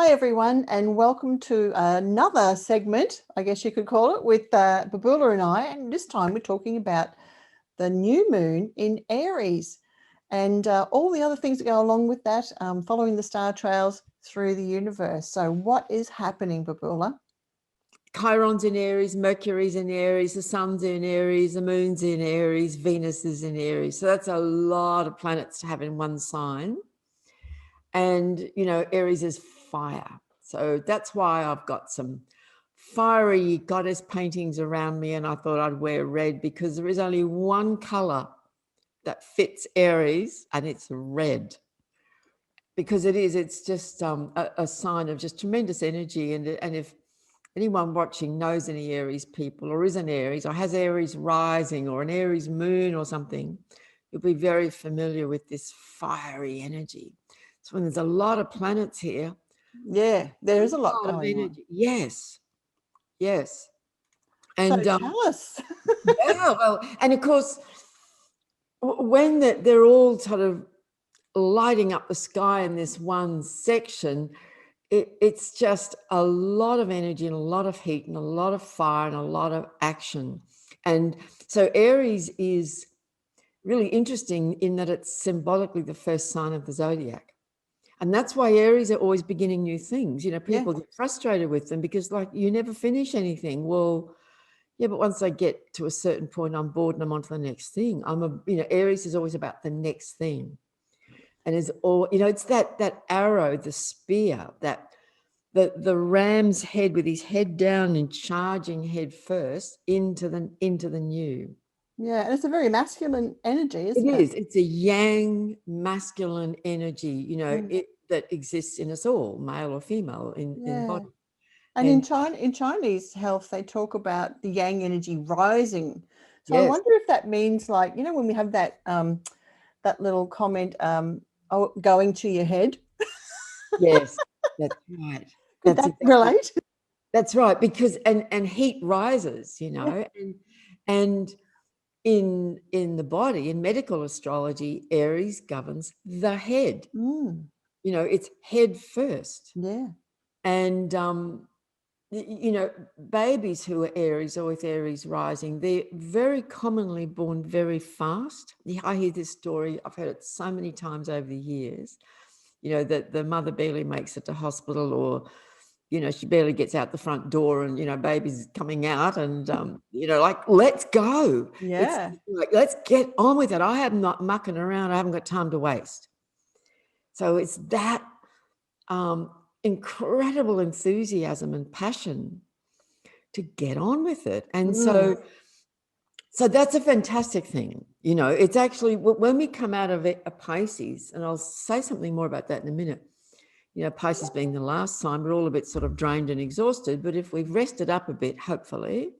Hi everyone, and welcome to another segment, I guess you could call it, with Babula and I. And this time we're talking about the new moon in Aries and all the other things that go along with that, following the star trails through the universe. So what is happening, Babula? Chiron's in Aries, Mercury's in Aries, the sun's in Aries, the moon's in Aries, Venus is in Aries. So that's a lot of planets to have in one sign. And, Aries is fire. So that's why I've got some fiery goddess paintings around me, and I thought I'd wear red because there is only one color that fits Aries, and it's red. Because it's just a sign of just tremendous energy. And if anyone watching knows any Aries people or is an Aries or has Aries rising or an Aries moon or something, you'll be very familiar with this fiery energy. So when there's a lot of planets here. Yeah, there is a lot going on. Yes. And so tell us. Yeah, well, and of course, when they're all sort of lighting up the sky in this one section, it's just a lot of energy and a lot of heat and a lot of fire and a lot of action. And so Aries is really interesting in that it's symbolically the first sign of the zodiac. And that's why Aries are always beginning new things. People get frustrated with them because you never finish anything. Well, yeah, but once I get to a certain point, I'm bored and I'm on to the next thing. Aries is always about the next thing. And it's that arrow, the spear, that the ram's head with his head down and charging head first into the new. Yeah, and it's a very masculine energy, isn't it? It is. It's a yang masculine energy, that exists in us all, male or female, in the body. And in Chinese health, they talk about the yang energy rising. So I wonder if that means when we have that that little comment, going to your head. Yes, that's right. Could that relate? That's right, because and heat rises, and in the body, in medical astrology, Aries governs the head. It's head first. Yeah. And babies who are Aries or with Aries rising, they're very commonly born very fast. I hear this story, I've heard it so many times over the years, that the mother barely makes it to hospital, or she barely gets out the front door and, baby's coming out and, let's go. Yeah. It's let's get on with it. I am not mucking around. I haven't got time to waste. So it's that incredible enthusiasm and passion to get on with it. And so that's a fantastic thing. It's actually when we come out of a Pisces, and I'll say something more about that in a minute. Pisces being the last sign, we're all a bit sort of drained and exhausted. But if we've rested up a bit, hopefully,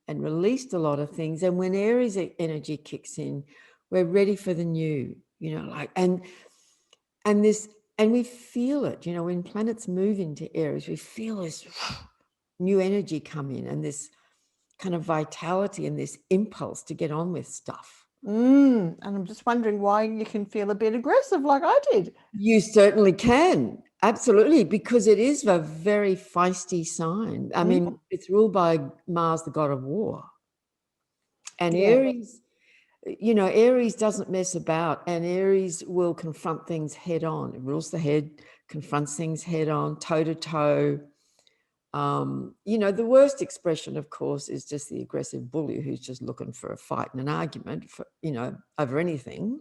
and released a lot of things, and when Aries energy kicks in, we're ready for the new, and we feel it, when planets move into Aries, we feel this new energy come in and this kind of vitality and this impulse to get on with stuff. And I'm just wondering why you can feel a bit aggressive like I did. You certainly can. Absolutely. Because it is a very feisty sign. I mean, it's ruled by Mars, the god of war. And Aries, Aries doesn't mess about, and Aries will confront things head on. It rules the head, confronts things head on, toe to toe. The worst expression, of course, is just the aggressive bully who's just looking for a fight and an argument for, over anything.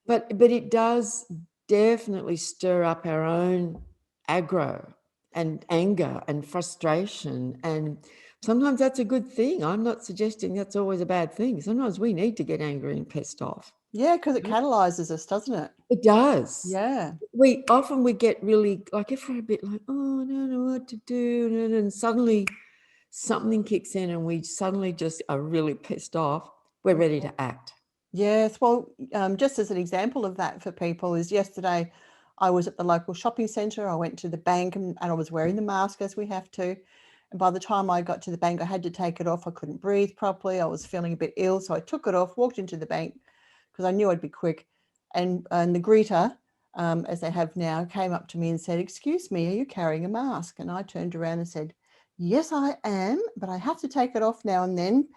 But it does definitely stir up our own aggro and anger and frustration. And sometimes that's a good thing. I'm not suggesting that's always a bad thing. Sometimes we need to get angry and pissed off. Yeah, because it catalyzes us, doesn't it? It does. Yeah. We get really, if we're a bit like, oh, I don't know what to do, and suddenly something kicks in and we suddenly just are really pissed off, we're ready to act. Yes. Well, just as an example of that for people is yesterday I was at the local shopping centre. I went to the bank and I was wearing the mask as we have to. And by the time I got to the bank, I had to take it off. I couldn't breathe properly. I was feeling a bit ill. So I took it off, walked into the bank because I knew I'd be quick. And the greeter as they have now, came up to me and said, "Excuse me, are you carrying a mask?" And I turned around and said, "Yes, I am, but I have to take it off now and then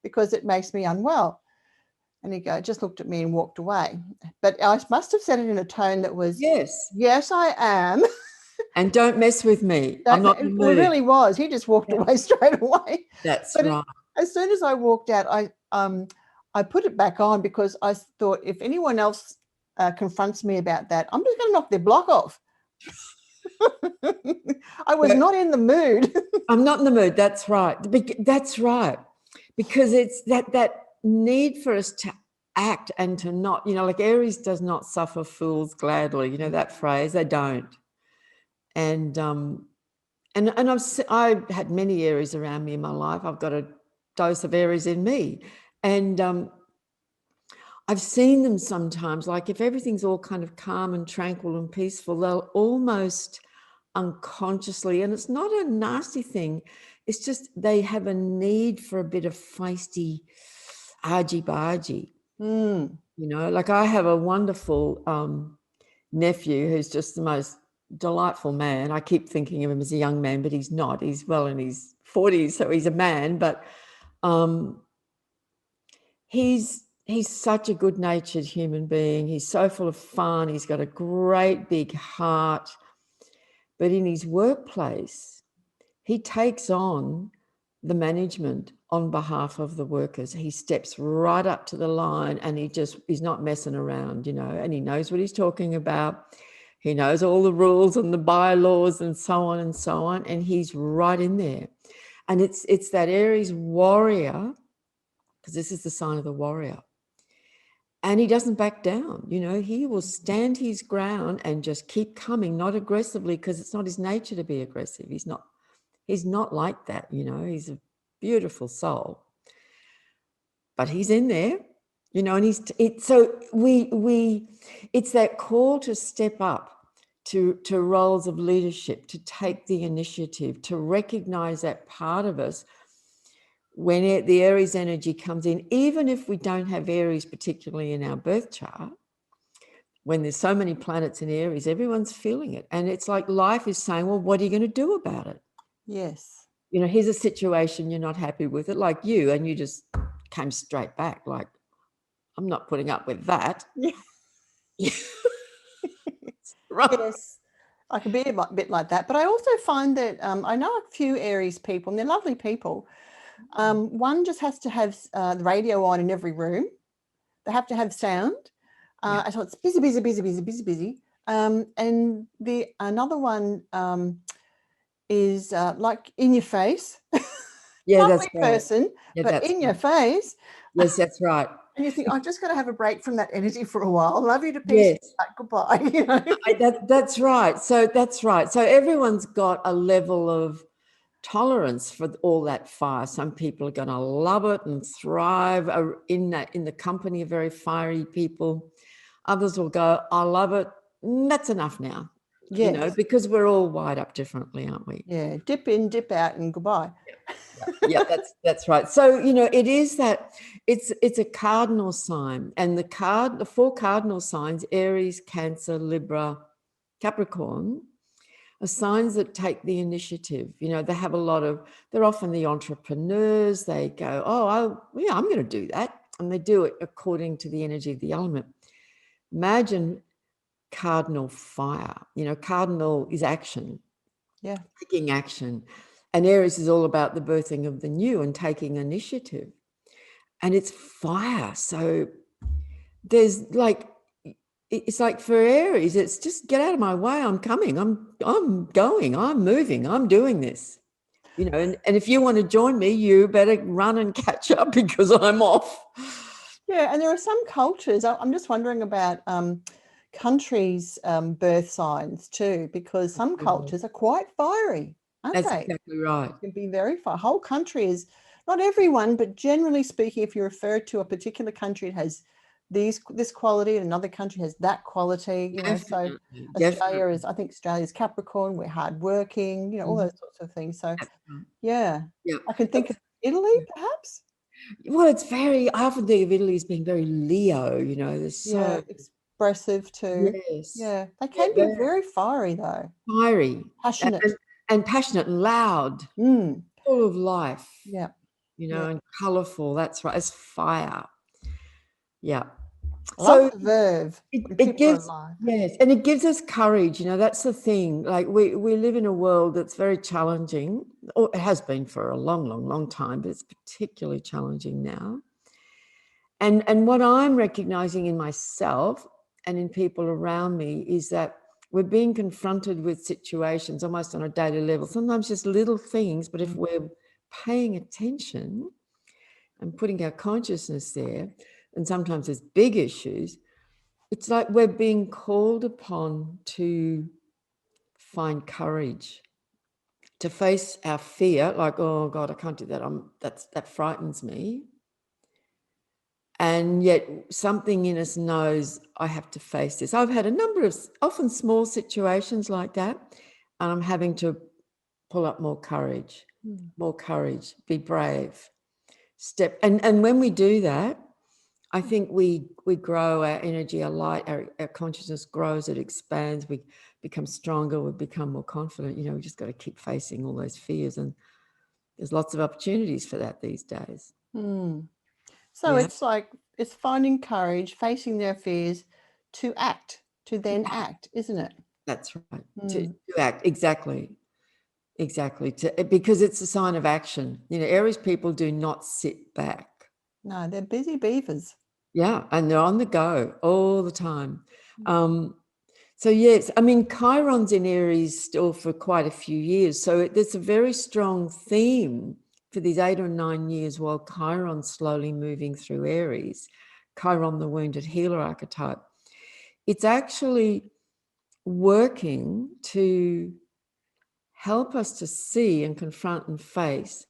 because it makes me unwell." And he just looked at me and walked away. But I must have said it in a tone that was, Yes. "Yes, I am." And don't mess with me. I'm not in the Well, it mood. really was. He just walked away straight away. That's But right. as soon as I walked out, I put it back on because I thought if anyone else confronts me about that, I'm just going to knock their block off. I was not in the mood. I'm not in the mood. That's right. That's right. Because it's that need for us to act and to not, like Aries does not suffer fools gladly. You know that phrase? They don't. And I've had many Aries around me in my life. I've got a dose of Aries in me. And I've seen them sometimes, like if everything's all kind of calm and tranquil and peaceful, they'll almost unconsciously, and it's not a nasty thing, it's just they have a need for a bit of feisty argy-bargy. Like I have a wonderful nephew who's just the most delightful man. I keep thinking of him as a young man, but he's not. He's well in his 40s, so he's a man, but he's such a good-natured human being. He's so full of fun. He's got a great big heart. But in his workplace, he takes on the management on behalf of the workers. He steps right up to the line and he's not messing around, and he knows what he's talking about. He knows all the rules and the bylaws and so on and so on. And he's right in there. And it's that Aries warrior, because this is the sign of the warrior. And he doesn't back down, he will stand his ground and just keep coming, not aggressively, because it's not his nature to be aggressive. He's not like that, he's a beautiful soul. But he's in there, and it's that call to step up to roles of leadership, to take the initiative, to recognize that part of us. When the Aries energy comes in, even if we don't have Aries particularly in our birth chart, when there's so many planets in Aries, everyone's feeling it. And it's like life is saying, well, what are you going to do about it? Yes. Here's a situation you're not happy with it, like you, and you just came straight back like, I'm not putting up with that. Yeah. Right. Yes. I can be a bit like that. But I also find that I know a few Aries people, and they're lovely people. One just has to have the radio on in every room. They have to have sound. So it's busy, busy, busy, busy, busy, busy. And the another one is like in your face. Yeah, Lovely that's right. person, Yeah, but that's in your right. face. Yes, that's right. And you think, I've just got to have a break from that energy for a while. Love you to pieces. Yes. Goodbye. That's right. So that's right. So everyone's got a level of tolerance for all that fire. Some people are going to love it and thrive in the company of very fiery people. Others will go, I love it. That's enough now. Yes. Because we're all wired up differently, aren't we? Yeah. Dip in, dip out, and goodbye. Yeah, that's right. So, it is that it's a cardinal sign, and the 4 cardinal signs, Aries, Cancer, Libra, Capricorn, are signs that take the initiative. They have they're often the entrepreneurs. They go, I'm going to do that. And they do it according to the energy of the element. Imagine cardinal fire. Cardinal is action. Yeah. Taking action. And Aries is all about the birthing of the new and taking initiative. And it's fire. So there's it's like for Aries, it's just get out of my way. I'm coming. I'm going. I'm moving. I'm doing this. And if you want to join me, you better run and catch up because I'm off. Yeah, and there are some cultures. I'm just wondering about countries' birth signs too, because some cultures are quite fiery, aren't That's they? exactly right. It can be very fire. Whole country is not everyone, but generally speaking, if you refer to a particular country, it has this quality, and another country has that quality. So Australia is, I think Australia's Capricorn. We're hardworking. All those sorts of things. So yeah, I can think of Italy, perhaps. Well, I often think of Italy as being very Leo, there's so expressive too. Yes. Yeah, they can be very fiery though. Fiery. Passionate. And passionate and loud. Mm. Full of life. Yeah. You know, and colourful. That's right. It's fire. Yeah. Love the verve. It gives, yes, and it gives us courage. You know, that's the thing. Like we live in a world that's very challenging, or it has been for a long, long, long time, but it's particularly challenging now. And what I'm recognizing in myself and in people around me is that we're being confronted with situations almost on a daily level, sometimes just little things, but if we're paying attention and putting our consciousness there, and sometimes there's big issues, it's like we're being called upon to find courage, to face our fear, like, oh God, I can't do that. That frightens me. And yet something in us knows I have to face this. I've had a number of often small situations like that, and I'm having to pull up more courage, be brave, step. And when we do that, I think we grow our energy, our light, our consciousness grows, it expands, we become stronger, we become more confident. You know, we just got to keep facing all those fears, and there's lots of opportunities for that these days. So it's like, it's finding courage, facing their fears to act, to then act, isn't it? That's right. To act, exactly. Because it's a sign of action. You know, Aries people do not sit back. No, they're busy beavers. Yeah, and they're on the go all the time. So yes, I mean, Chiron's in Aries still for quite a few years. So there's a very strong theme for these 8 or 9 years while Chiron's slowly moving through Aries. Chiron, the wounded healer archetype. It's actually working to help us to see and confront and face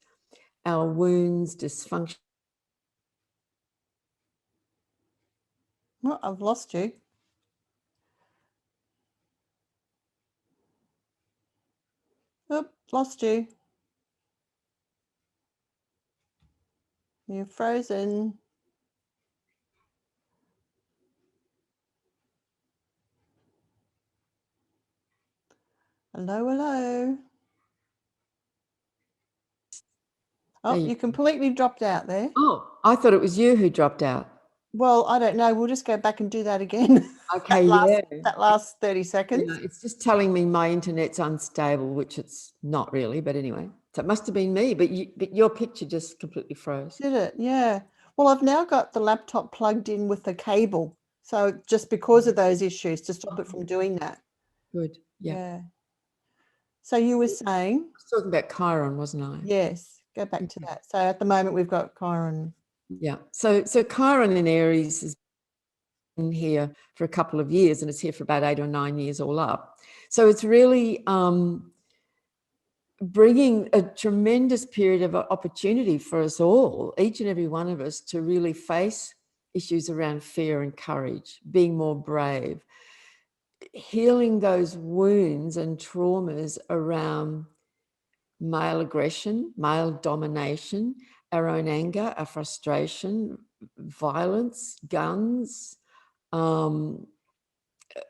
our wounds, dysfunction. Well, I've lost you. Oop, lost you. You're frozen. Hello, hello. Oh, you completely dropped out there. Oh, I thought it was you who dropped out. Well, I don't know. We'll just go back and do that again. Okay, that last 30 seconds. Yeah, it's just telling me my internet's unstable, which it's not really, but anyway. So it must have been me, but your picture just completely froze. Did it? Yeah. Well, I've now got the laptop plugged in with the cable. So just because of those issues, to stop it from doing that. Good. Yeah. So you were saying? I was talking about Chiron, wasn't I? Yes. Go back to that. So at the moment we've got Chiron. Yeah. So Chiron in Aries has been here for a couple of years, and it's here for about 8 or 9 years all up. So it's really bringing a tremendous period of opportunity for us all, each and every one of us, to really face issues around fear and courage, being more brave, healing those wounds and traumas around male aggression, male domination, our own anger, our frustration, violence, guns, you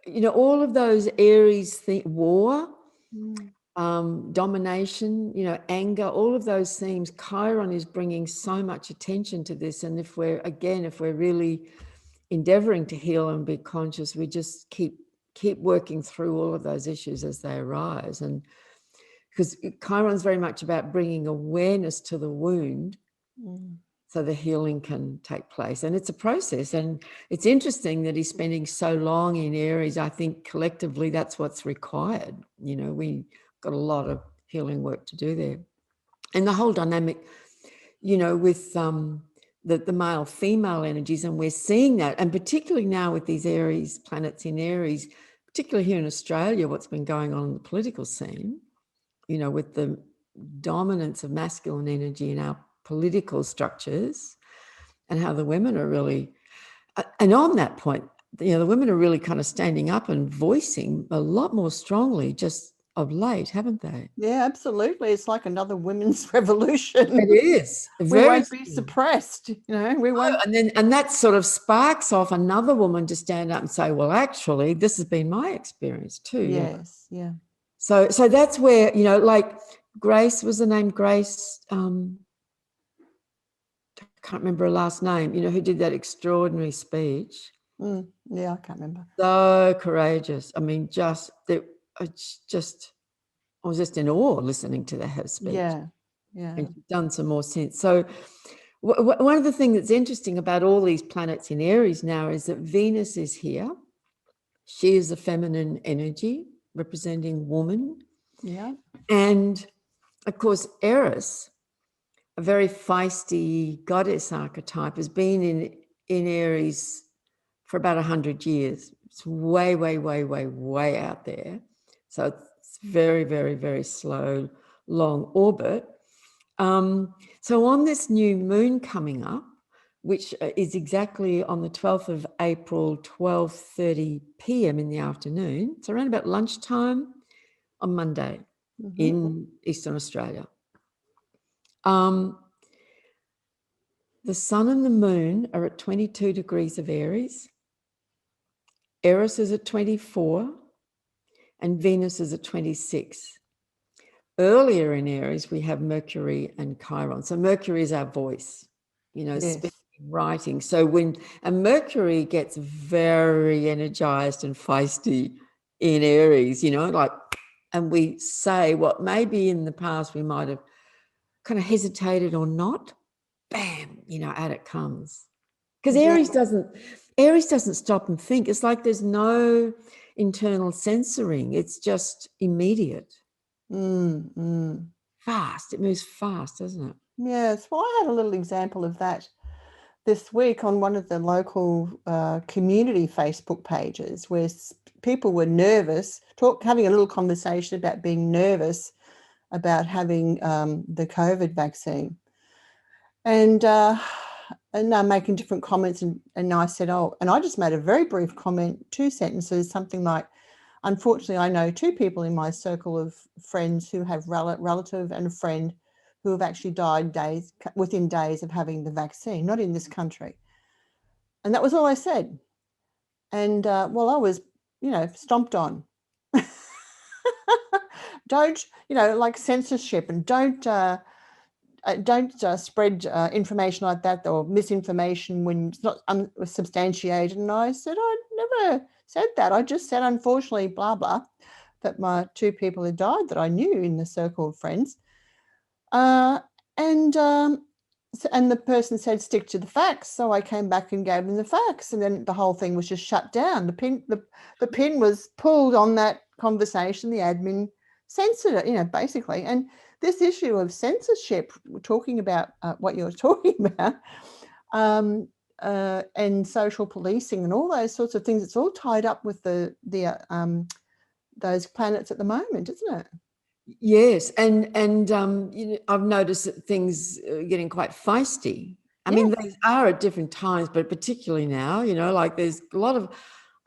know, all of those Aries war, domination, you know, anger, all of those themes. Chiron is bringing so much attention to this. And if we're really endeavoring to heal and be conscious, we just keep working through all of those issues as they arise. And because Chiron's very much about bringing awareness to the wound so the healing can take place. And it's a process. And it's interesting that he's spending so long in Aries. I think collectively that's what's required. You know, we got a lot of healing work to do there. And the whole dynamic, you know, with the male-female energies, and we're seeing that, and particularly now with these Aries planets in Aries, particularly here in Australia, what's been going on in the political scene, you know, with the dominance of masculine energy in our political structures, and how the women are really, and on that point, you know, the women are really kind of standing up and voicing a lot more strongly just of late, haven't they? Yeah, absolutely. It's like another women's revolution. It is. We Very won't be strong. suppressed, we won't. And that sort of sparks off another woman to stand up and say, well, actually, this has been my experience too. Yes, yeah. So that's where, like Grace, was the name Grace? I can't remember her last name, who did that extraordinary speech. Yeah, I can't remember. So courageous. I mean, I was just in awe listening to her speech. Yeah, yeah. And she's done some more since. So one of the things that's interesting about all these planets in Aries now is that Venus is here. She is a feminine energy representing woman. Yeah. And of course, Eris, a very feisty goddess archetype, has been in Aries for about 100 years. It's way, way, way, way, way out there. So it's very, very, very slow, long orbit. So on this new moon coming up, which is exactly on the 12th of April, 12:30 p.m. in the afternoon, it's around about lunchtime on Monday in Eastern Australia. The sun and the moon are at 22 degrees of Aries. Eris is at 24 and Venus is at 26. Earlier in Aries, we have Mercury and Chiron. So Mercury is our voice, Yes. speaking, writing. So and Mercury gets very energized and feisty in Aries, and we say what maybe in the past we might have kind of hesitated or not, bam, out it comes. Because Aries doesn't stop and think. It's like there's no internal censoring. It's just immediate. Fast. It moves fast, doesn't it? Yes. Well, I had a little example of that this week on one of the local community Facebook pages where people were nervous, having a little conversation about being nervous about having the COVID vaccine. And making different comments. And I said, and I just made a very brief comment, 2 sentences, something like, unfortunately, I know 2 people in my circle of friends who have relative and a friend who have actually died within days of having the vaccine, not in this country. And that was all I said. And I was, stomped on. Don't, like censorship, and don't spread information like that or misinformation when it's not substantiated. And I said, I never said that. I just said, unfortunately, blah, blah, that my 2 people had died that I knew in the circle of friends. And the person said, stick to the facts. So I came back and gave them the facts. And then the whole thing was just shut down. The pin was pulled on that conversation. The admin censored it, basically. And this issue of censorship, talking about what you're talking about, and social policing and all those sorts of things, it's all tied up with the those planets at the moment, isn't it? Yes, and I've noticed that things are getting quite feisty. I mean, these are at different times, but particularly now, like there's a lot of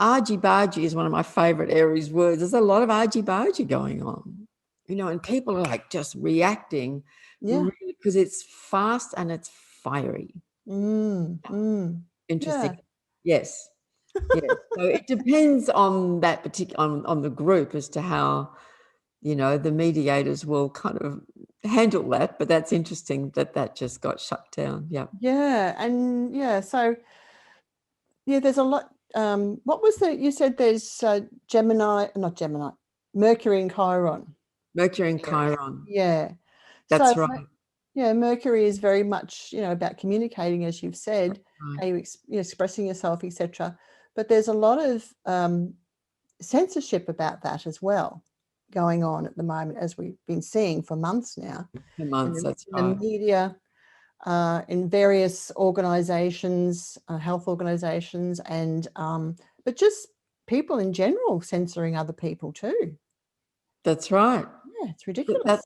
argy-bargy is one of my favorite Aries words. There's a lot of argy-bargy going on, and people are like just reacting because it's fast and it's fiery. Interesting. Yeah. Yes. Yes. So it depends on that particular, on the group as to how, the mediators will kind of handle that, but that's interesting that just got shut down. Yeah. Yeah. And so there's a lot. What was you said there's Mercury and Chiron. Mercury and Chiron. Yeah. That's right. Yeah, Mercury is very much, about communicating, as you've said, Right. how you expressing yourself, etc. But there's a lot of censorship about that as well going on at the moment, as we've been seeing for months now. For months, that's right. In the media, in various organisations, health organisations, and but just people in general censoring other people too. That's right. Yeah, it's ridiculous.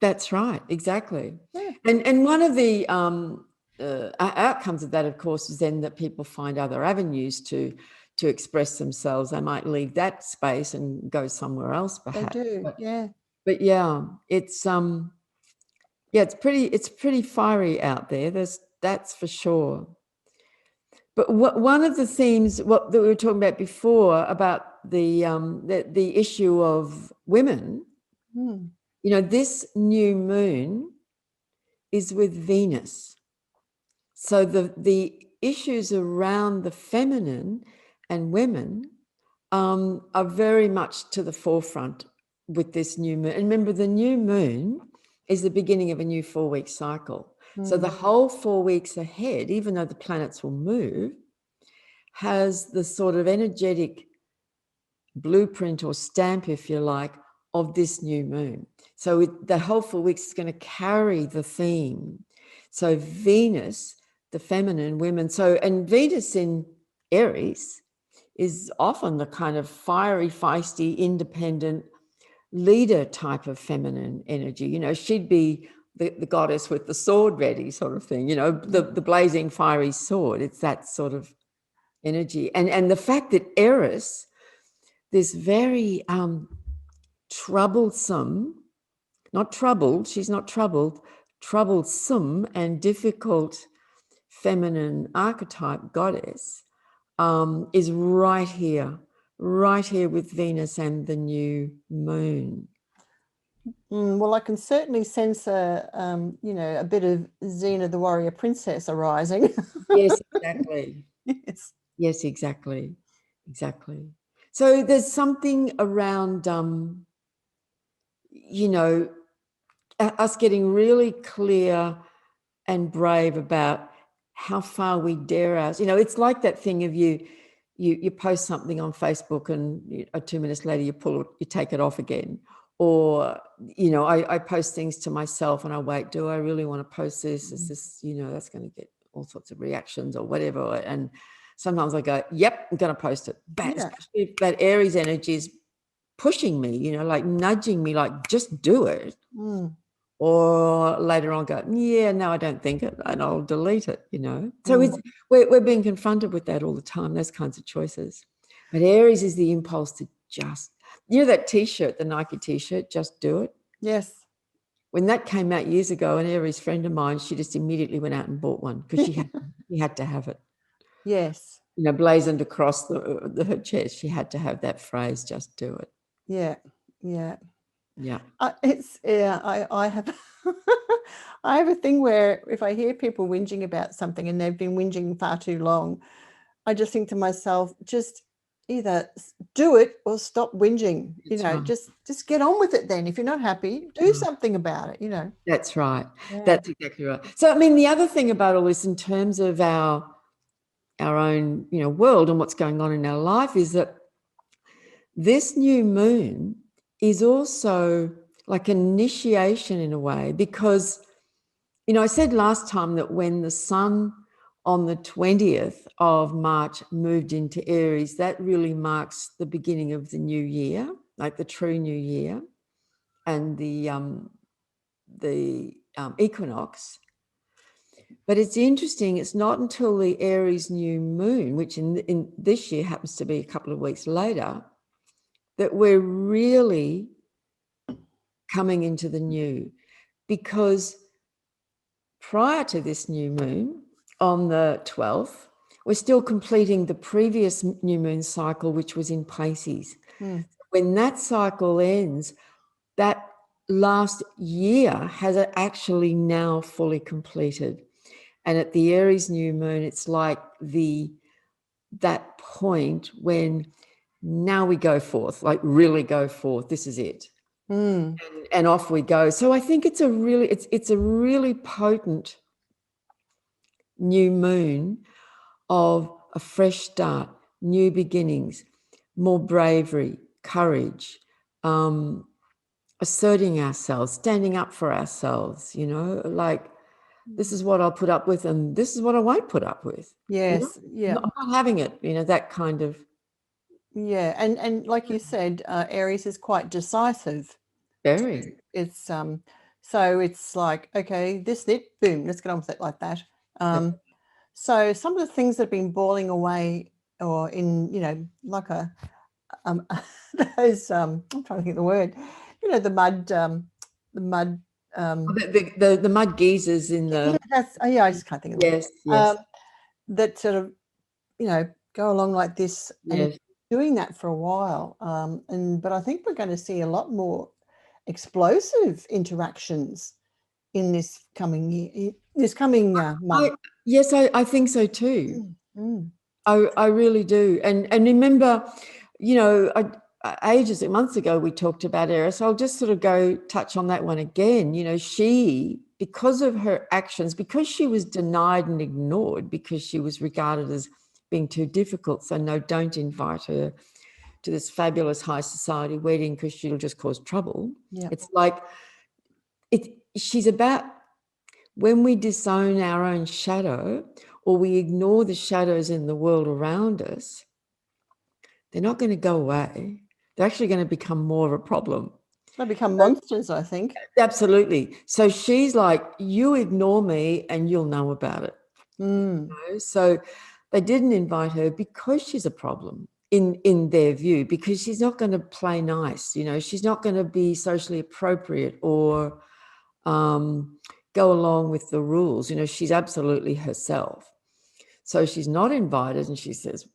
That's right, exactly. Yeah. And one of the outcomes of that, of course, is then that people find other avenues to to express themselves, they might leave that space and go somewhere else, perhaps. They do, yeah. But yeah, it's it's pretty fiery out there. That's for sure. But one of the themes that we were talking about before about the issue of women, you know, this new moon is with Venus. So the issues around the feminine and women are very much to the forefront with this new moon. And remember, the new moon is the beginning of a new 4-week cycle. So the whole 4 weeks ahead, even though the planets will move, has the sort of energetic blueprint or stamp, if you like, of this new moon. So the whole 4 weeks is going to carry the theme. So Venus, the feminine, women. So, and Venus in Aries is often the kind of fiery, feisty, independent leader type of feminine energy. You know, she'd be the goddess with the sword ready sort of thing, you know, the blazing fiery sword. It's that sort of energy. And the fact that Eris, this very troublesome, not troubled, she's not troubled, troublesome and difficult feminine archetype goddess is right here with Venus and the new moon. Well, I can certainly sense a bit of Xena the warrior princess arising. Yes, exactly. Yes. Yes, exactly. Exactly. So there's something around, you know, us getting really clear and brave about how far we dare us. You know, it's like that thing of you post something on Facebook and 2 minutes later you take it off again. Or, you know, I post things to myself and I wait, do I really want to post this? Is this, you know, that's going to get all sorts of reactions or whatever. And sometimes I go, yep, I'm going to post it. But especially if that Aries energy is pushing me, you know, like nudging me, like just do it. Or later on go, yeah, no, I don't think it, and I'll delete it, you know. So we're being confronted with that all the time, those kinds of choices. But Aries is the impulse to just, you know, that T-shirt, the Nike T-shirt, just do it. Yes. When that came out years ago, an Aries friend of mine, she just immediately went out and bought one because she had to have it. Yes. You know, blazoned across her chest. She had to have that phrase, just do it. Yeah. Yeah. Yeah. I have I have a thing where if I hear people whinging about something and they've been whinging far too long, I just think to myself, just either do it or stop whinging. That's you know, right. just get on with it then. If you're not happy, do something about it, you know. That's right. Yeah. That's exactly right. So, I mean, the other thing about all this in terms of our own, you know, world and what's going on in our life is that this new moon is also like an initiation in a way, because, you know, I said last time that when the sun on the 20th of March moved into Aries, that really marks the beginning of the new year, like the true new year, and the equinox. But it's interesting, it's not until the Aries new moon, which in this year happens to be a couple of weeks later, that we're really coming into the new. Because prior to this new moon, on the 12th, we're still completing the previous new moon cycle, which was in Pisces. When that cycle ends, that last year has actually now fully completed. And at the Aries new moon, it's like that point when now we go forth, like really go forth. This is it. And off we go. So I think it's a really potent new moon of a fresh start, new beginnings, more bravery, courage, asserting ourselves, standing up for ourselves, you know, like this is what I'll put up with and this is what I won't put up with. Yes. You know? I'm not having it, you know, that kind of. Yeah. And like you said, Aries is quite decisive. Very. It's so it's like, okay, this it, boom, let's get on with it like that. So some of the things that have been boiling away or in, you know, like a those I'm trying to think of the word, you know, the mud The mud geezers in yeah, the that's yeah, I just can't think of the word. yes That sort of, you know, go along like this and yes. doing that for a while. But I think we're going to see a lot more explosive interactions in this coming year, this coming month. Yes, I think so too. Mm. I really do. And remember, you know, ages and months ago we talked about Eris. I'll just sort of go touch on that one again. You know, she, because of her actions, because she was denied and ignored, because she was regarded as being too difficult. So no, don't invite her to this fabulous high society wedding because she'll just cause trouble. Yeah. It's like she's about, when we disown our own shadow or we ignore the shadows in the world around us, they're not going to go away. They're actually going to become more of a problem. They become monsters, I think. Absolutely. So she's like, you ignore me and you'll know about it. Mm. You know? So they didn't invite her because she's a problem in their view, because she's not going to play nice. You know, she's not going to be socially appropriate or go along with the rules. You know, she's absolutely herself. So she's not invited and she says,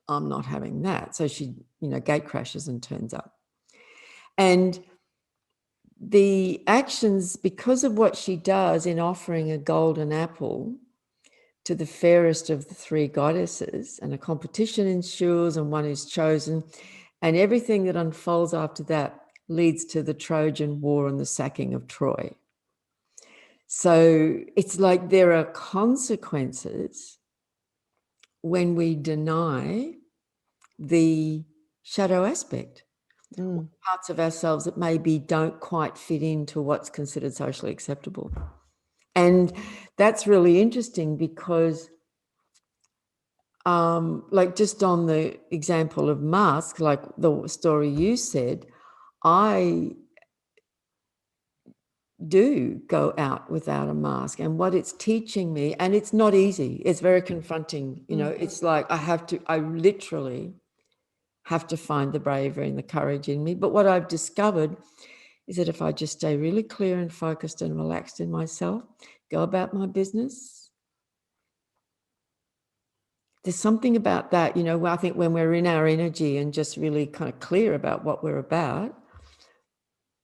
I'm not having that. So she, you know, gate crashes and turns up. And the actions, because of what she does in offering a golden apple to the fairest of the three goddesses, and a competition ensues and one is chosen, and everything that unfolds after that leads to the Trojan War and the sacking of Troy. So it's like there are consequences when we deny the shadow aspect, parts of ourselves that maybe don't quite fit into what's considered socially acceptable. And that's really interesting because like just on the example of masks, like the story you said, I do go out without a mask, and what it's teaching me, and it's not easy, it's very confronting, you know, it's like I literally have to find the bravery and the courage in me. But what I've discovered is that if I just stay really clear and focused and relaxed in myself, go about my business, there's something about that, you know, I think when we're in our energy and just really kind of clear about what we're about,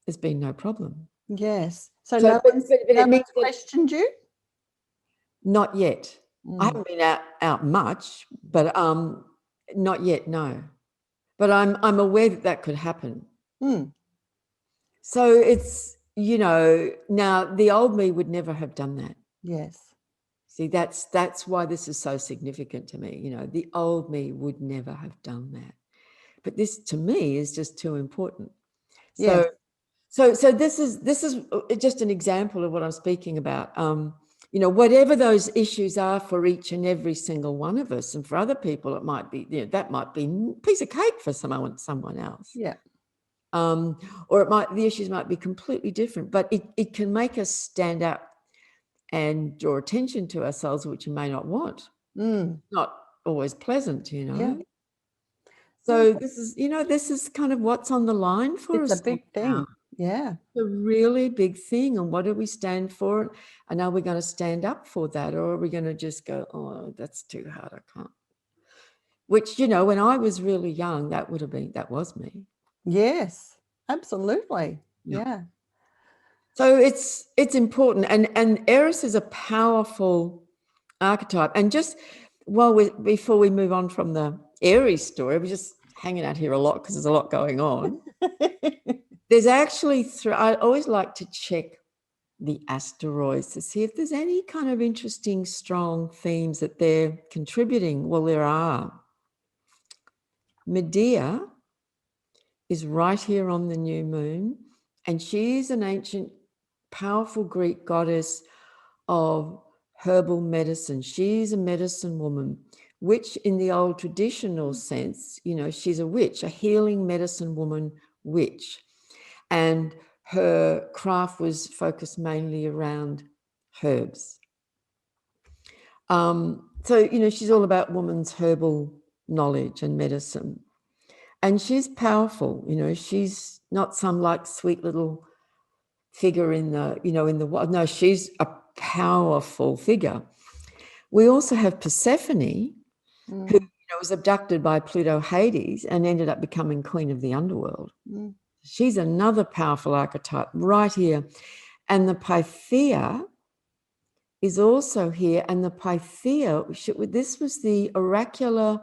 there's been no problem. Yes. So But it means that questioned you? not yet. I haven't been out much, but not yet, no. But I'm aware that could happen. So it's, you know, now the old me would never have done that. Yes. See, that's why this is so significant to me. You know, the old me would never have done that. But this to me is just too important. Yes. So this is just an example of what I'm speaking about. You know, whatever those issues are for each and every single one of us, and for other people, it might be, you know, that might be a piece of cake for someone else. Yeah. Or the issues might be completely different, but it can make us stand out and draw attention to ourselves, which you may not want. Not always pleasant, you know. Yeah. So this is, you know, this is kind of what's on the line for us. It's a big thing. Yeah. It's a really big thing. And what do we stand for? And are we going to stand up for that? Or are we going to just go, oh, that's too hard, I can't. Which, you know, when I was really young, that was me. Yes, absolutely. Yeah. So it's important. And Eris is a powerful archetype. And just before we move on from the Aries story, we're just hanging out here a lot because there's a lot going on. There's actually I always like to check the asteroids to see if there's any kind of interesting, strong themes that they're contributing. Well, there are. Medea is right here on the new moon, and she's an ancient, powerful Greek goddess of herbal medicine. She's a medicine woman, which in the old traditional sense, you know, she's a witch, a healing medicine woman witch. And her craft was focused mainly around herbs. So, you know, she's all about woman's herbal knowledge and medicine. And she's powerful, you know, she's not some like sweet little figure in the, you know, in the world. No, she's a powerful figure. We also have Persephone, who, you know, was abducted by Pluto Hades and ended up becoming queen of the underworld. She's another powerful archetype right here. And the Pythia is also here. And the Pythia, this was the oracular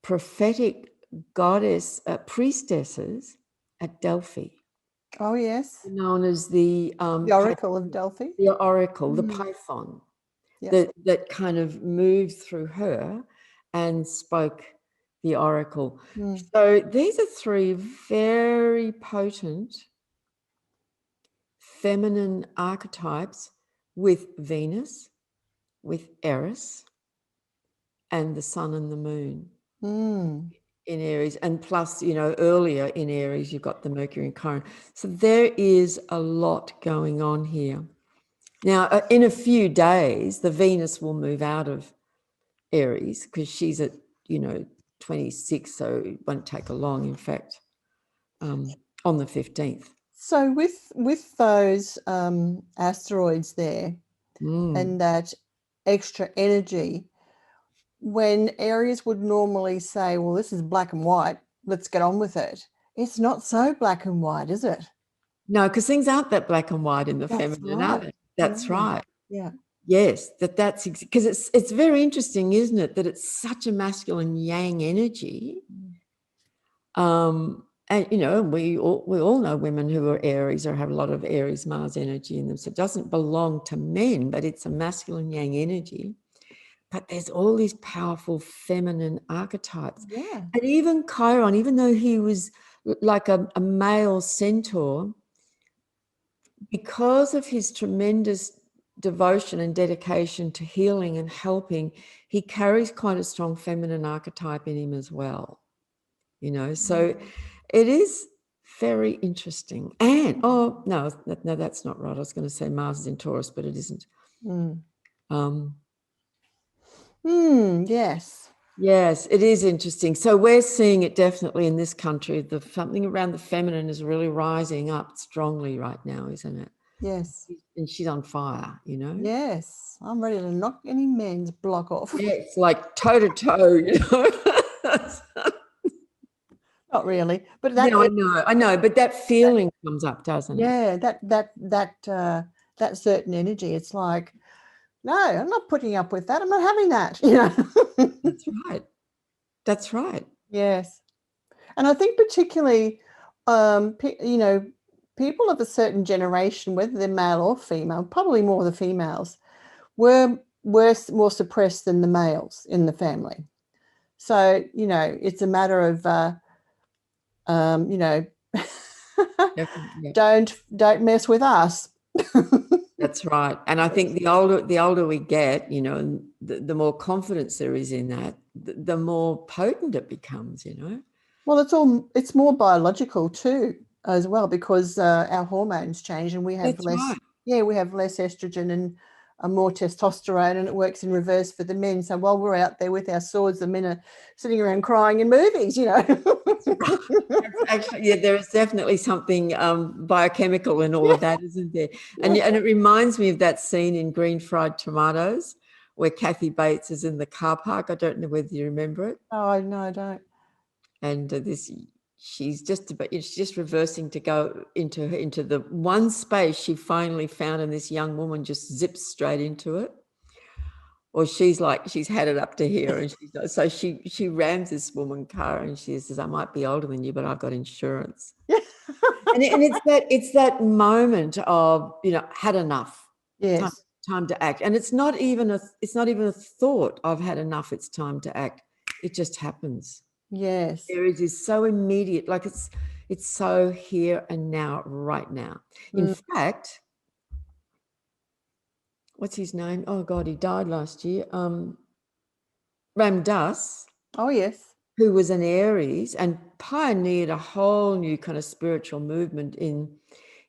prophetic goddess, priestesses at Delphi. Oh, yes. Known as the Oracle of Delphi. The oracle, the python, that kind of moved through her and spoke the oracle. So these are three very potent feminine archetypes with Venus, with Eris, and the sun and the moon in Aries. And plus, you know, earlier in Aries, you've got the Mercury and Chiron. So there is a lot going on here. Now, in a few days, the Venus will move out of Aries because she's at, you know, 26, so it won't take her long, in fact, on the 15th. So with those asteroids there and that extra energy, when Aries would normally say, well, this is black and white, let's get on with it, it's not so black and white, is it? No, because things aren't that black and white in the feminine, are they? That's right. Yeah. Yes, that's because it's very interesting, isn't it, that it's such a masculine yang energy. And you know, we all know women who are Aries or have a lot of Aries Mars energy in them. So it doesn't belong to men, but it's a masculine yang energy. But there's all these powerful feminine archetypes. Yeah. And even Chiron, even though he was like a male centaur, because of his tremendous devotion and dedication to healing and helping, he carries quite a strong feminine archetype in him as well, you know. So it is very interesting. And no, that's not right. I was going to say Mars is in Taurus, but it isn't. Yes, it is interesting. So we're seeing it definitely in this country. Something around the feminine is really rising up strongly right now, isn't it? Yes. And she's on fire, you know? Yes. I'm ready to knock any man's block off. Yeah, it's like toe to toe, you know? Not really. But that I know, but that feeling comes up, doesn't it? Yeah, that certain energy. It's like, no, I'm not putting up with that. I'm not having that, you know. That's right. That's right. Yes. And I think particularly, you know, people of a certain generation, whether they're male or female, probably more the females, were more suppressed than the males in the family. So, you know, it's a matter of, you know, don't mess with us. That's right. And I think the older we get, you know, and the more confidence there is in that, the more potent it becomes, you know. Well, it's more biological too, as well, because our hormones change and we have less. Yeah, we have less estrogen and more testosterone, and it works in reverse for the men. So while we're out there with our swords, the men are sitting around crying in movies, you know. Actually, yeah, there is definitely something biochemical in all of that, isn't there? And it reminds me of that scene in Green Fried Tomatoes where Kathy Bates is in the car park. I don't know whether you remember it. Oh, no, I don't. And she's just reversing to go into the one space she finally found, and this young woman just zips straight into it. Or she's had it up to here, and so she rams this woman car, and she says, "I might be older than you, but I've got insurance." and it's that moment of, you know, had enough. Yes. Time to act. And it's not even a thought, I've had enough, it's time to act. It just happens. Yes. Aries is so immediate, like it's so here and now, right now. In fact, what's his name? Oh God, he died last year. Ram Dass. Oh yes. Who was an Aries and pioneered a whole new kind of spiritual movement in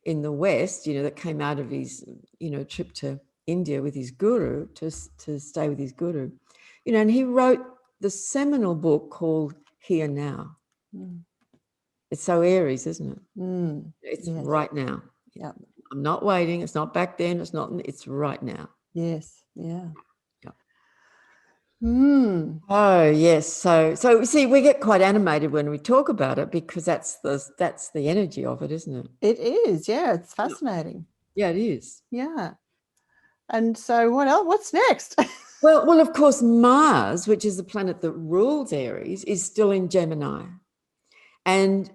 the West, you know, that came out of his, you know, trip to India with his guru to stay with his guru, you know, and he wrote the seminal book called Here Now. Mm. It's so Aries, isn't it? Mm. It's Yes. right now. Yeah. I'm not waiting. It's not back then. It's right now. Yes. Yeah. Yeah. Hmm. Oh, yes. So see, we get quite animated when we talk about it because that's the energy of it, isn't it? It is. Yeah. It's fascinating. Yeah, it is. Yeah. And so what else? What's next? Well, of course, Mars, which is the planet that rules Aries, is still in Gemini. And,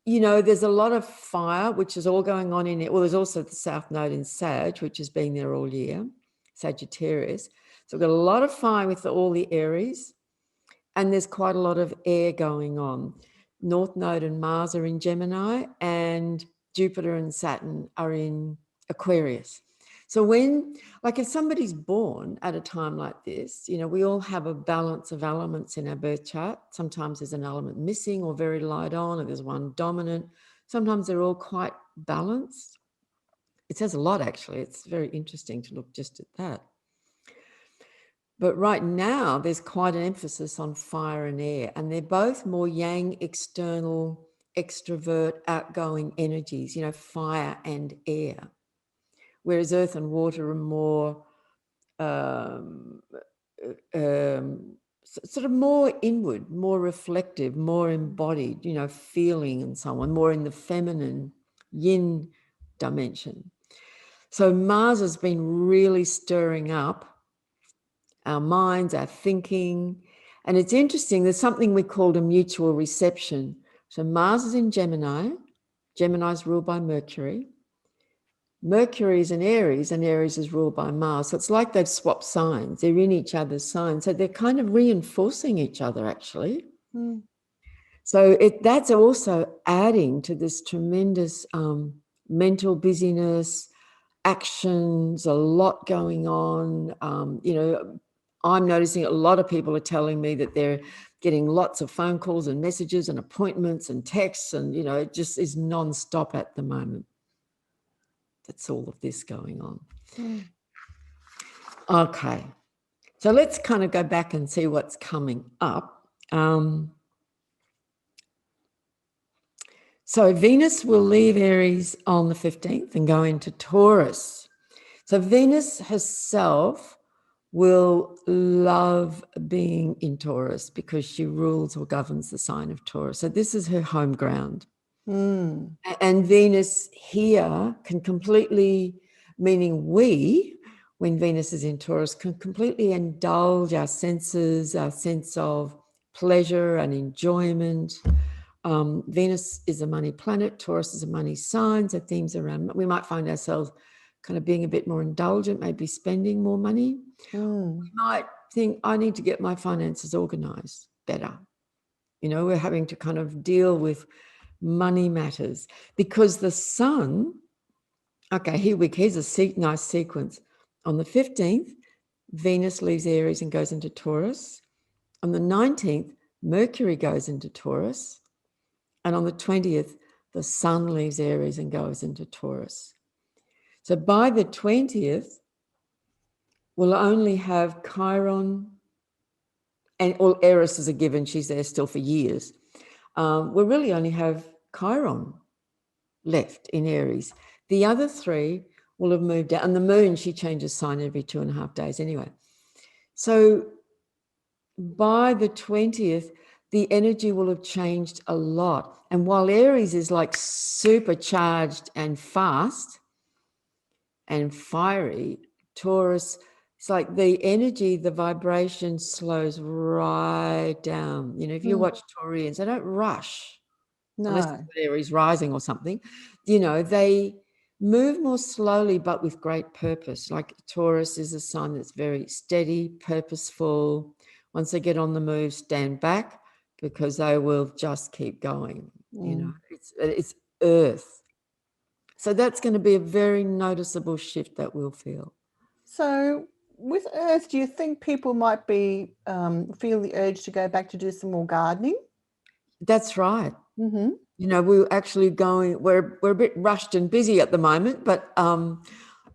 there's a lot of fire, which is all going on in it. Well, there's also the South Node in Sag, which has been there all year, Sagittarius. So we've got a lot of fire with all the Aries, and there's quite a lot of air going on. North Node and Mars are in Gemini, and Jupiter and Saturn are in Aquarius. So if somebody's born at a time like this, we all have a balance of elements in our birth chart. Sometimes there's an element missing or very light on, or there's one dominant. Sometimes they're all quite balanced. It says a lot, actually. It's very interesting to look just at that. But right now, there's quite an emphasis on fire and air, and they're both more yang, external, extrovert, outgoing energies, fire and air. Whereas earth and water are more sort of more inward, more reflective, more embodied, feeling and so on, more in the feminine yin dimension. So Mars has been really stirring up our minds, our thinking. And it's interesting, there's something we call a mutual reception. So Mars is in Gemini. Gemini is ruled by Mercury. Mercury is in Aries, and Aries is ruled by Mars. So it's like they've swapped signs. They're in each other's signs. So they're kind of reinforcing each other, actually. Mm. So that's also adding to this tremendous mental busyness, actions, a lot going on. I'm noticing a lot of people are telling me that they're getting lots of phone calls and messages and appointments and texts, and, it just is nonstop at the moment. That's all of this going on. Mm. Okay. So let's kind of go back and see what's coming up. So Venus will leave Aries on the 15th and go into Taurus. So Venus herself will love being in Taurus because she rules or governs the sign of Taurus. So this is her home ground. Mm. And Venus here can completely, meaning we, when Venus is in Taurus, can completely indulge our senses, our sense of pleasure and enjoyment. Venus is a money planet, Taurus is a money sign, so themes around, we might find ourselves kind of being a bit more indulgent, maybe spending more money. Mm. We might think, I need to get my finances organised better. We're having to kind of deal with money matters because the sun, okay, here's a nice sequence. On the 15th, Venus leaves Aries and goes into Taurus. On the 19th, Mercury goes into Taurus. And on the 20th, the sun leaves Aries and goes into Taurus. So by the 20th, we'll only have Chiron, and all Eris is a given, she's there still for years. We'll really only have Chiron left in Aries. The other three will have moved out. And the moon, she changes sign every 2.5 days anyway. So by the 20th, the energy will have changed a lot. And while Aries is like supercharged and fast and fiery, Taurus, it's like the energy, the vibration slows right down. If you watch Taurians, they don't rush. No. Unless Aries rising or something, they move more slowly, but with great purpose. Like Taurus is a sign that's very steady, purposeful. Once they get on the move, stand back because they will just keep going. It's earth. So that's going to be a very noticeable shift that we'll feel. So with Earth, do you think people might be feel the urge to go back to do some more gardening? That's right. Mm-hmm. We're actually we're a bit rushed and busy at the moment, but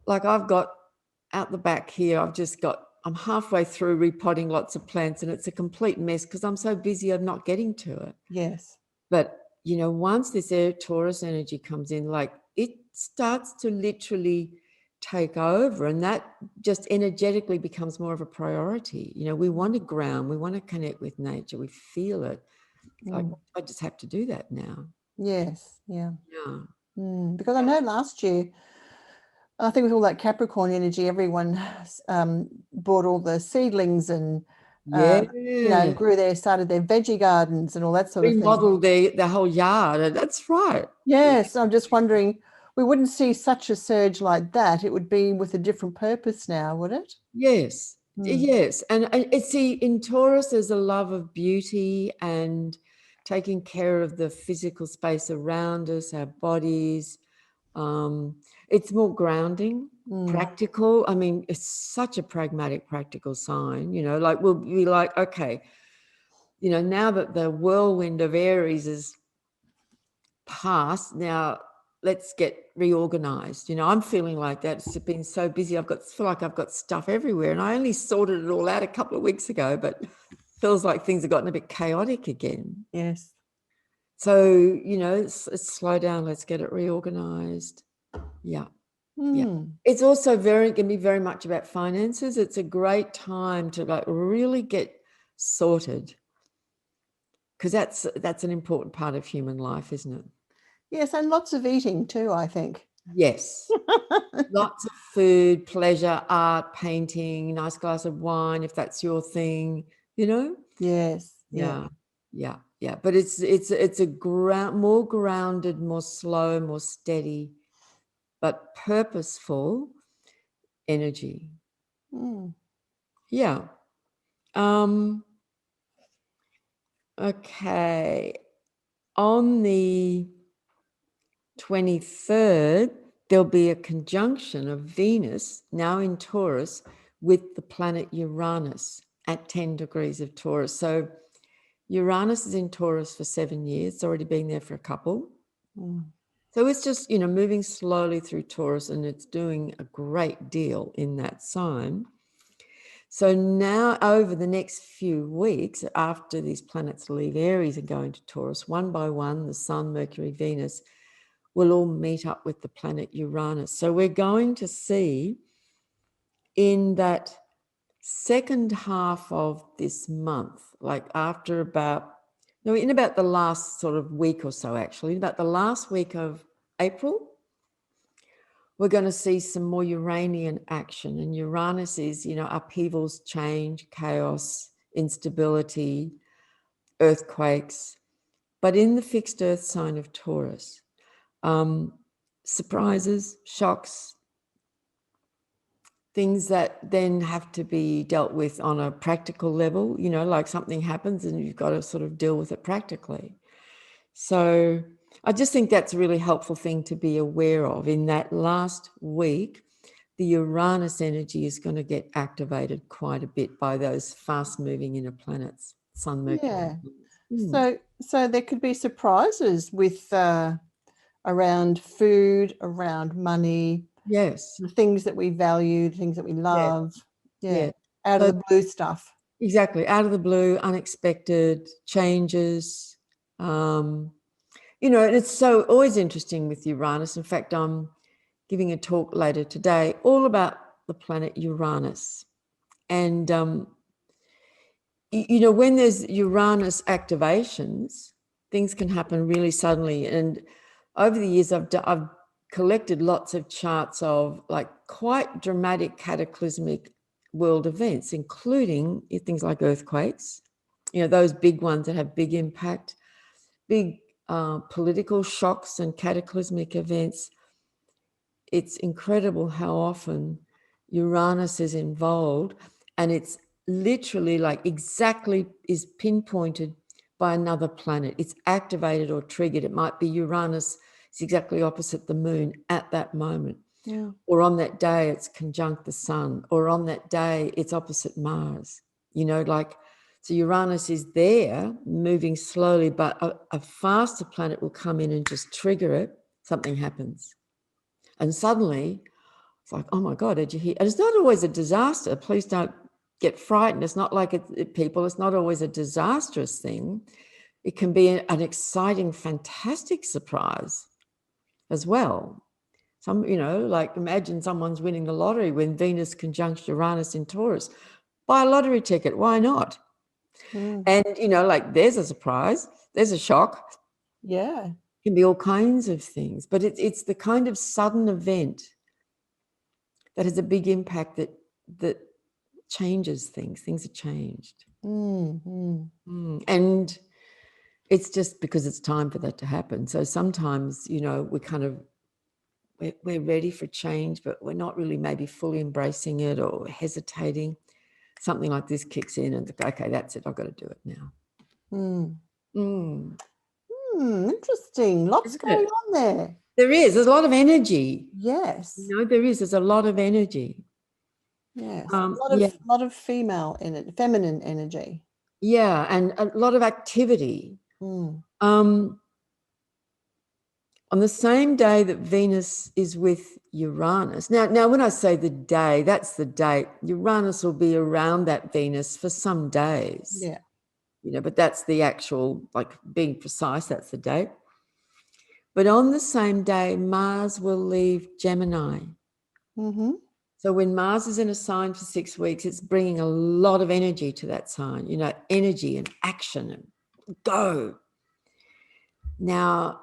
like I've got out the back here, I'm halfway through repotting lots of plants and it's a complete mess because I'm so busy I'm not getting to it. Yes. But, you know, once this Taurus energy comes in, like it starts to literally take over, and that just energetically becomes more of a priority. You know, we want to ground, we want to connect with nature, we feel it. It's like, I just have to do that now. Yes. Yeah. Yeah. Because I know last year, I think with all that Capricorn energy, everyone bought all the seedlings and you know, started their veggie gardens and all that sort of thing. Remodeled the whole yard. That's right. Yes, I'm just wondering, we wouldn't see such a surge like that. It would be with a different purpose now, would it? Yes. Yes. And see, in Taurus, there's a love of beauty and taking care of the physical space around us, our bodies. It's more grounding, practical. I mean, it's such a pragmatic, practical sign, you know, like we'll be like, okay, you know, now that the whirlwind of Aries is past, now let's get reorganized. You know, I'm feeling like that. It's been so busy. Feel like I've got stuff everywhere, and I only sorted it all out a couple of weeks ago, but feels like things have gotten a bit chaotic again. Yes. So, you know, let's slow down. Let's get it reorganized. Yeah. Yeah. It's also can be very much about finances. It's a great time to like really get sorted, because that's an important part of human life, isn't it? Yes, and lots of eating too, I think. Yes. Lots of food, pleasure, art, painting, nice glass of wine, if that's your thing, you know? Yes. Yeah. Yeah. Yeah. But it's a more grounded, more slow, more steady, but purposeful energy. Yeah. Okay. On the 23rd, there'll be a conjunction of Venus, now in Taurus, with the planet Uranus at 10 degrees of Taurus. So Uranus is in Taurus for 7 years. It's already been there for a couple. So it's just, you know, moving slowly through Taurus, and it's doing a great deal in that sign. So now over the next few weeks, after these planets leave Aries and go into Taurus, one by one, the Sun, Mercury, Venus will all meet up with the planet Uranus. So we're going to see in that second half of this month, like in about the last sort of week or so, actually, about the last week of April, we're going to see some more Uranian action. And Uranus is, you know, upheavals, change, chaos, instability, earthquakes, but in the fixed earth sign of Taurus. Surprises, shocks, things that then have to be dealt with on a practical level, you know, like something happens and you've got to sort of deal with it practically. So I just think that's a really helpful thing to be aware of. In that last week, the Uranus energy is going to get activated quite a bit by those fast-moving inner planets, Sun, Mercury. Yeah. So there could be surprises with around food, around money. Yes. The things that we value, the things that we love. Yeah. Out of the blue stuff. Exactly. Out of the blue, unexpected changes. You know, and it's so always interesting with Uranus. In fact, I'm giving a talk later today all about the planet Uranus. And, you know, when there's Uranus activations, things can happen really suddenly. And over the years, I've collected lots of charts of like quite dramatic cataclysmic world events, including things like earthquakes, you know, those big ones that have big impact, big political shocks and cataclysmic events. It's incredible how often Uranus is involved, and it's literally like exactly is pinpointed by another planet. It's activated or triggered. It might be Uranus is exactly opposite the moon at that moment. Yeah. Or on that day, it's conjunct the sun, or on that day, it's opposite Mars. You know, like, so Uranus is there moving slowly, but a faster planet will come in and just trigger it. Something happens. And suddenly, it's like, oh my God, did you hear? And it's not always a disaster. Please don't get frightened. It's not like it's not always a disastrous thing. It can be an exciting, fantastic surprise as well. Like imagine someone's winning the lottery when Venus conjuncts Uranus in Taurus. Buy a lottery ticket. Why not? And, like there's a surprise, there's a shock. Yeah. It can be all kinds of things, but it's the kind of sudden event that has a big impact that changes things. Things are changed. And it's just because it's time for that to happen. So sometimes, we're ready for change, but we're not really maybe fully embracing it or hesitating. Something like this kicks in and okay, that's it. I've got to do it now. Interesting. Lots going on there. There is. There's a lot of energy. Yes. There is. There's a lot of energy. Yes. A lot of feminine energy. Yeah, and a lot of activity. On the same day that Venus is with Uranus. Now, when I say the day, that's the date. Uranus will be around that Venus for some days. Yeah. But that's the actual, like being precise, that's the date. But on the same day, Mars will leave Gemini. So when Mars is in a sign for 6 weeks, it's bringing a lot of energy to that sign, energy and action and go. Now,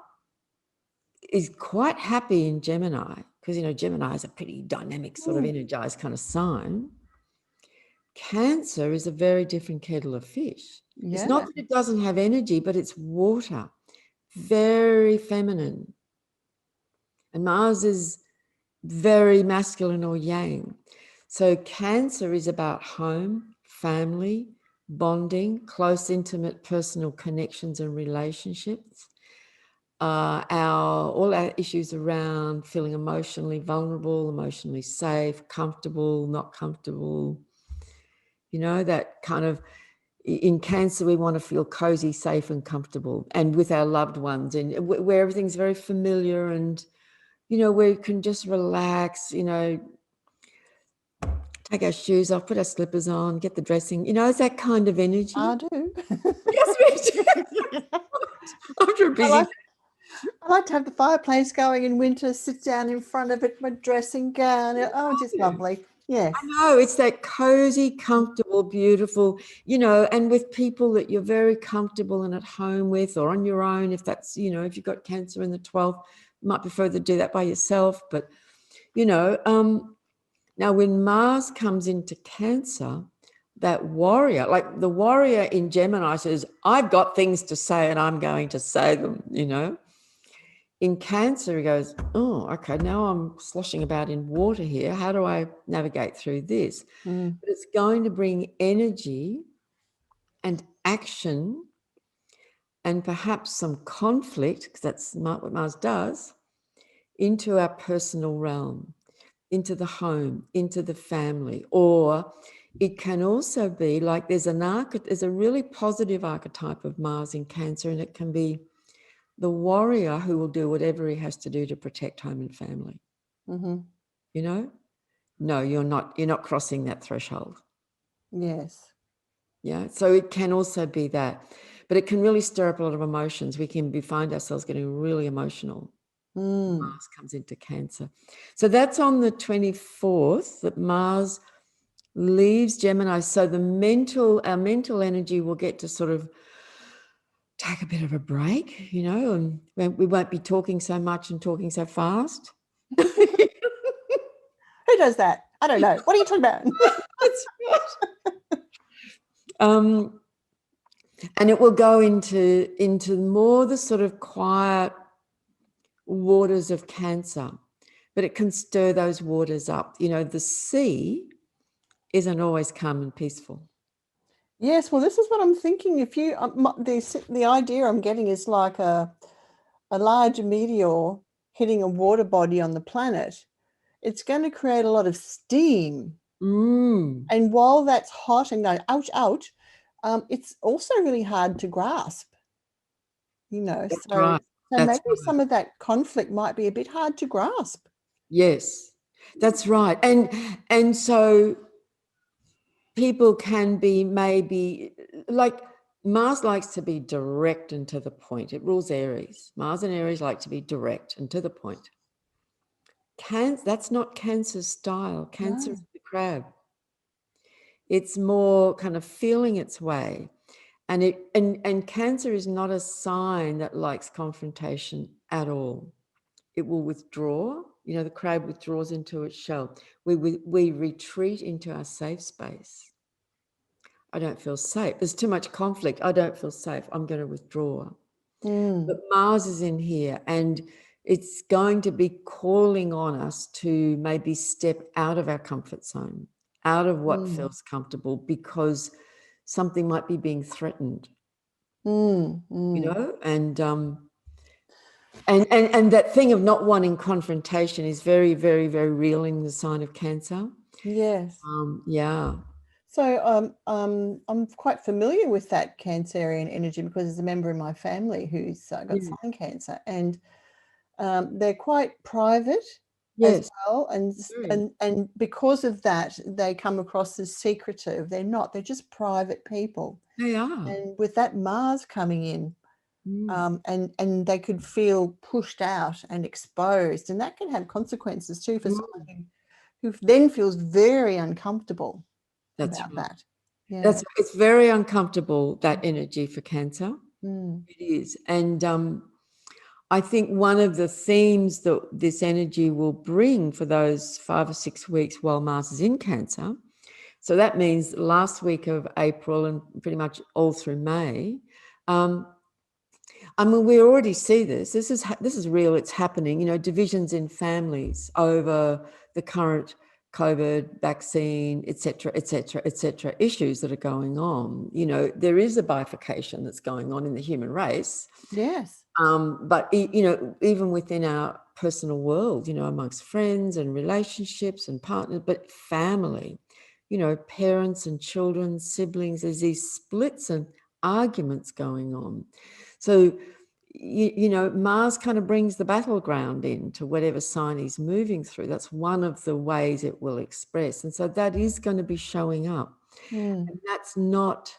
is quite happy in Gemini because, Gemini is a pretty dynamic sort of energized kind of sign. Cancer is a very different kettle of fish. Yeah. It's not that it doesn't have energy, but it's water, very feminine. And Mars is very masculine or yang. So Cancer is about home, family, bonding, close, intimate, personal connections and relationships. All our issues around feeling emotionally vulnerable, emotionally safe, comfortable, not comfortable. That kind of, in Cancer, we want to feel cozy, safe and comfortable and with our loved ones and where everything's very familiar and, where you can just relax, take our shoes off, put our slippers on, get the dressing, it's that kind of energy. I do. Yes, we do. After a busy I like to have the fireplace going in winter, sit down in front of it, my dressing gown. Oh, just lovely. Yes. I know, it's that cozy, comfortable, beautiful, and with people that you're very comfortable and at home with or on your own. If that's, if you've got Cancer in the 12th, you might prefer to do that by yourself. But, now when Mars comes into Cancer, that warrior, like the warrior in Gemini says, I've got things to say and I'm going to say them, In Cancer, he goes, oh, okay, now I'm sloshing about in water here. How do I navigate through this? But it's going to bring energy and action and perhaps some conflict, because that's what Mars does, into our personal realm, into the home, into the family. Or it can also be like there's a really positive archetype of Mars in Cancer, and it can be the warrior who will do whatever he has to do to protect home and family. No, you're not crossing that threshold. Yes. Yeah. So it can also be that, but it can really stir up a lot of emotions. We can find ourselves getting really emotional. Mars comes into Cancer. So that's on the 24th that Mars leaves Gemini. So our mental energy will get to sort of take a bit of a break, and we won't be talking so much and talking so fast. Who does that? I don't know. What are you talking about? That's right. And it will go into more the sort of quiet waters of Cancer, but it can stir those waters up. The sea isn't always calm and peaceful. Yes, well, this is what I'm thinking. If you, the idea I'm getting is like a large meteor hitting a water body on the planet. It's going to create a lot of steam. And while that's hot and going, ouch, ouch, it's also really hard to grasp. That's so, right. so maybe some of that conflict might be a bit hard to grasp. Yes, that's right. And so people can be maybe like Mars likes to be direct and to the point. It rules Aries. Mars and Aries like to be direct and to the point. That's not Cancer's style. Cancer is the crab. It's more kind of feeling its way. And Cancer is not a sign that likes confrontation at all. It will withdraw. You know, the crab withdraws into its shell. We retreat into our safe space. I don't feel safe. There's too much conflict. I don't feel safe. I'm going to withdraw. But Mars is in here, and it's going to be calling on us to maybe step out of our comfort zone, out of what feels comfortable, because something might be being threatened. You know, and that thing of not wanting confrontation is very, very, very real in the sign of Cancer. Yes. Yeah. So I'm quite familiar with that Cancerian energy because there's a member in my family who's got sun Cancer, and they're quite private as well, and because of that, they come across as secretive. They're not. They're just private people. They are. And with that Mars coming in, and they could feel pushed out and exposed, and that can have consequences too for someone who then feels very uncomfortable about that. Yeah. It's very uncomfortable, that energy for Cancer. It is. And I think one of the themes that this energy will bring for those 5 or 6 weeks while Mars is in Cancer, so that means last week of April and pretty much all through May. I mean, we already see this. This is real. It's happening. You know, divisions in families over the current COVID vaccine, et cetera, issues that are going on. You know, there is a bifurcation that's going on in the human race. Yes. But, you know, even within our personal world, you know, amongst friends and relationships and partners, but family, you know, parents and children, siblings, there's these splits and arguments going on. So, you know, Mars kind of brings the battleground into whatever sign he's moving through. That's one of the ways it will express. And so that is going to be showing up. And that's not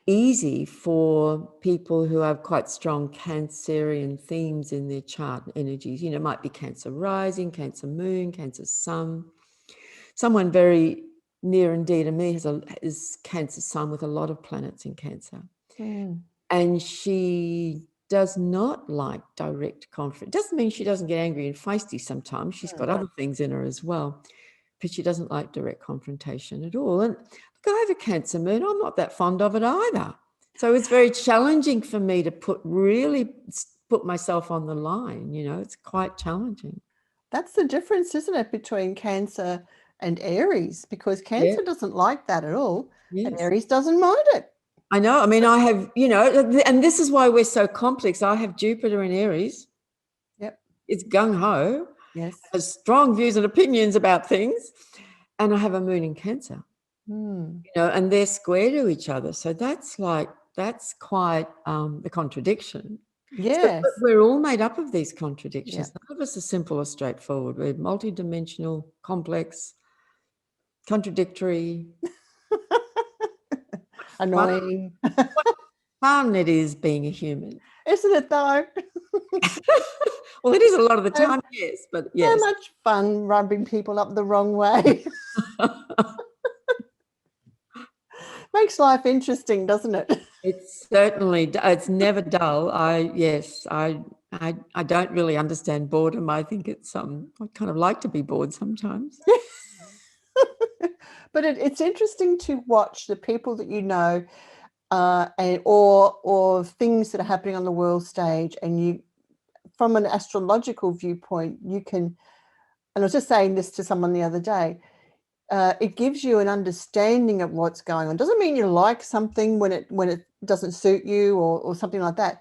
easy for people who have quite strong Cancerian themes in their chart energies. You know, it might be Cancer rising, Cancer moon, Cancer sun. Someone very near and dear to me is Cancer sun with a lot of planets in Cancer. And she does not like direct conflict. Doesn't mean she doesn't get angry and feisty sometimes. She's got other things in her as well. But she doesn't like direct confrontation at all. And look, I have a Cancer moon. I'm not that fond of it either. So it's very challenging for me to put myself on the line. You know, it's quite challenging. That's the difference, isn't it, between Cancer and Aries? Because Cancer doesn't like that at all, and Aries doesn't mind it. I know. I mean, I have, you know, and this is why we're so complex. I have Jupiter in Aries. Yep. It's gung-ho. Yes. Has strong views and opinions about things. And I have a moon in Cancer. You know, and they're square to each other. So that's quite the contradiction. Yes. So, we're all made up of these contradictions. None of us are simple or straightforward. We're multidimensional, complex, contradictory. Annoying. What fun it is being a human. Isn't it though? Well, it is a lot of the time, yes, but yes. So much fun rubbing people up the wrong way. Makes life interesting, doesn't it? It's never dull. I don't really understand boredom. I think it's I kind of like to be bored sometimes. But it's interesting to watch the people that you know, or things that are happening on the world stage, and you, from an astrological viewpoint, you can. And I was just saying this to someone the other day. It gives you an understanding of what's going on. Doesn't mean you like something when it doesn't suit you or something like that.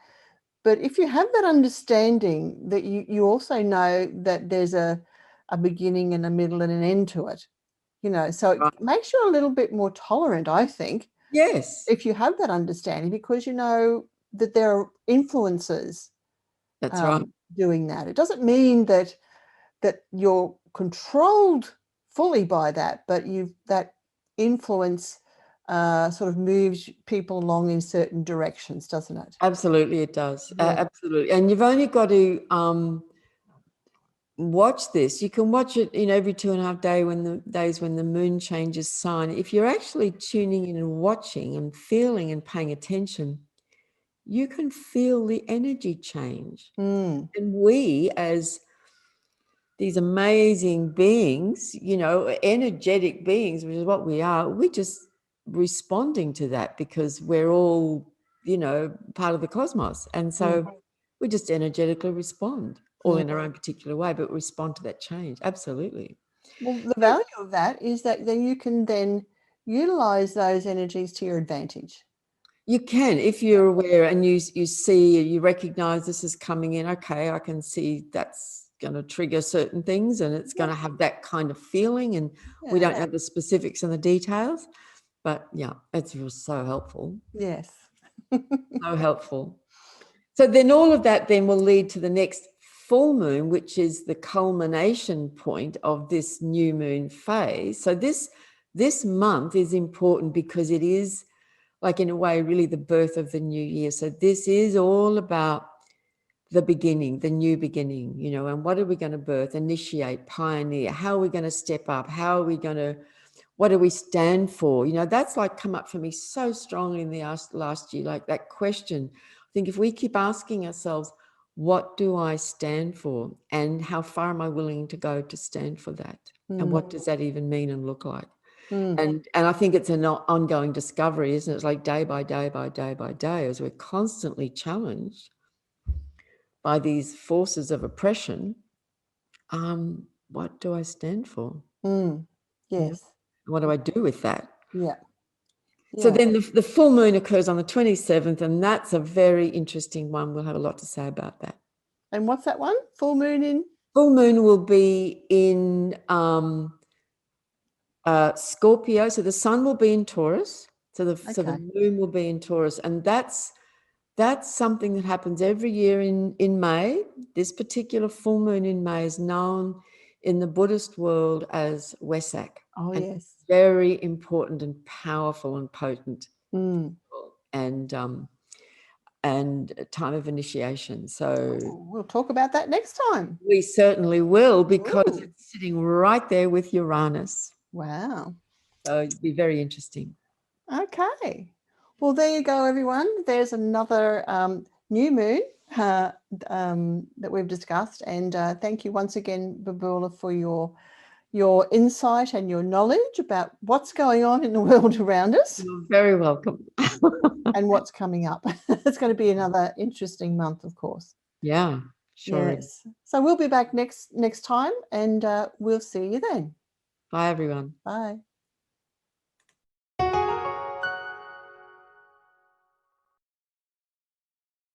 But if you have that understanding, that you also know that there's a beginning and a middle and an end to it. You know, so it makes you a little bit more tolerant, I think. Yes. If you have that understanding, because you know that there are influences that's right. doing that. It doesn't mean that you're controlled fully by that, but that influence sort of moves people along in certain directions, doesn't it? Absolutely, it does. Yeah. Absolutely. And you've only got to watch this. You can watch it in every 2.5 days when the moon changes sign. If you're actually tuning in and watching and feeling and paying attention, you can feel the energy change. And we, as these amazing beings, energetic beings, which is what we are, we're just responding to that because we're all, part of the cosmos. And so we just energetically respond, all in our own particular way, but respond to that change. Absolutely. Well, the value of that is that then you can then utilize those energies to your advantage. You can, if you're aware and you see, you recognize this is coming in. Okay, I can see that's going to trigger certain things and it's going to have that kind of feeling. And we don't know the specifics and the details, but yeah, it's so helpful. Yes. So helpful. So then all of that then will lead to the next full moon, which is the culmination point of this new moon phase. So this month is important because it is, like, in a way, really the birth of the new year. So this is all about the beginning, the new beginning, and what are we going to birth, initiate, pioneer? How are we going to step up? What do we stand for? That's like come up for me so strongly in the last year, like that question. I think if we keep asking ourselves, what do I stand for? And how far am I willing to go to stand for that? And what does that even mean and look like? And I think it's an ongoing discovery, isn't it? It's like day by day by day by day, as we're constantly challenged by these forces of oppression. What do I stand for? Yes. What do I do with that? Yeah. So then the full moon occurs on the 27th, and that's a very interesting one. We'll have a lot to say about that. And what's that one? Full moon in? Full moon will be in Scorpio. So the sun will be in Taurus. So the moon will be in Taurus. And that's something that happens every year in May. This particular full moon in May is known in the Buddhist world as Wesak. Oh, and yes. Very important and powerful and potent. And a time of initiation. So we'll talk about that next time. We certainly will, because it's sitting right there with Uranus. Wow. So it'd be very interesting. Okay. Well, there you go, everyone. There's another new moon that we've discussed. And thank you once again, Babula, for your insight and your knowledge about what's going on in the world around us. You're very welcome. And what's coming up. It's going to be another interesting month, of course. Yeah, sure. Yes. So we'll be back next time, and we'll see you then. Bye, everyone. Bye.